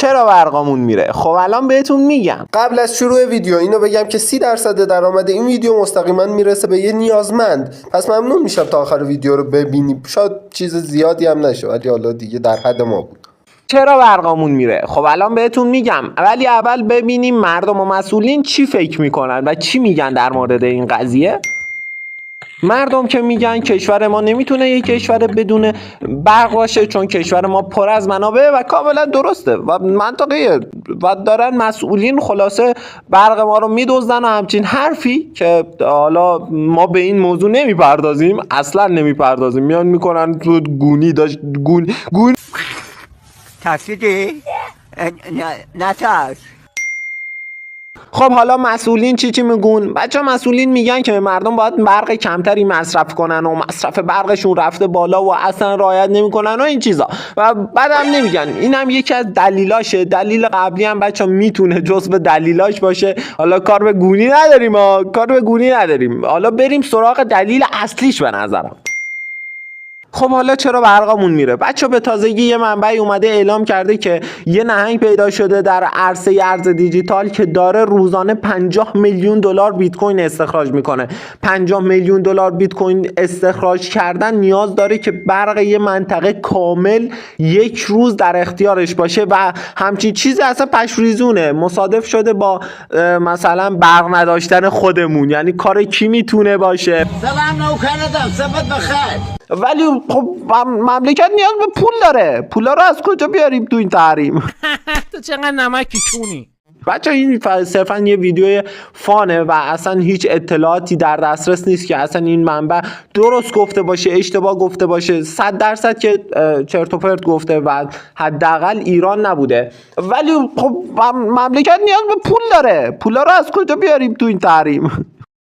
چرا برقامون میره؟ خب الان بهتون میگم. قبل از شروع ویدیو اینو بگم که 30% درآمد این ویدیو مستقیما میرسه به یه نیازمند. پس ممنون میشم تا آخر ویدیو رو ببینید. شاید چیز زیادی هم نشه ولی حالا دیگه در حد ما بود. چرا برقامون میره؟ خب الان بهتون میگم، ولی اول ببینیم مردم و مسئولین چی فکر میکنن و چی میگن در مورد این قضیه. مردم که میگن کشور ما نمیتونه یک کشور بدون برق باشه چون کشور ما پر از منابع و کاملا درسته و منطقیه و دارن مسئولین خلاصه برق ما رو میدزدن و همچین حرفی که حالا ما به این موضوع نمیپردازیم، اصلا نمیپردازیم. میان میکنن تو گونی داشت گون ترسیدی؟ نه ترس. خب حالا مسئولین چی میگن؟ بچه مسئولین میگن که مردم باید برق کمتری مصرف کنن و مصرف برقشون رفته بالا و اصلا رعایت نمیکنن و این چیزا و بعدم نمیگن این هم یکی از دلیلاشه. دلیل قبلی هم بچه میتونه جزو دلیلاش باشه. حالا کار به گونی نداریم. حالا بریم سراغ دلیل اصلیش به نظرم. خب حالا چرا برقامون میره؟ بچه به تازگی یه منبعی اومده اعلام کرده که یه نهنگ پیدا شده در عرصه ارز دیجیتال که داره روزانه 50 میلیون دلار بیت کوین استخراج میکنه. 50 میلیون دلار بیت کوین استخراج کردن نیاز داره که برق یه منطقه کامل یک روز در اختیارش باشه و همچین چیزی اصلا پشریزونه. مصادف شده با مثلا برق نداشتن خودمون. یعنی کار کی میتونه باشه؟ سلام نوکردم سبت بخیر. ولی خب مملکت نیاز به پول داره. پولا رو از کجا بیاریم تو این تحریم؟ تو چقدر نمکی کونی. بچه این صرفا یه ویدیو فانه و اصلا هیچ اطلاعاتی در دسترس نیست که اصلا این منبع درست گفته باشه اشتباه گفته باشه. 100% که چرت و پرت گفته و حداقل ایران نبوده. ولی خب مملکت نیاز به پول داره. پولا رو از کجا بیاریم تو این تحریم؟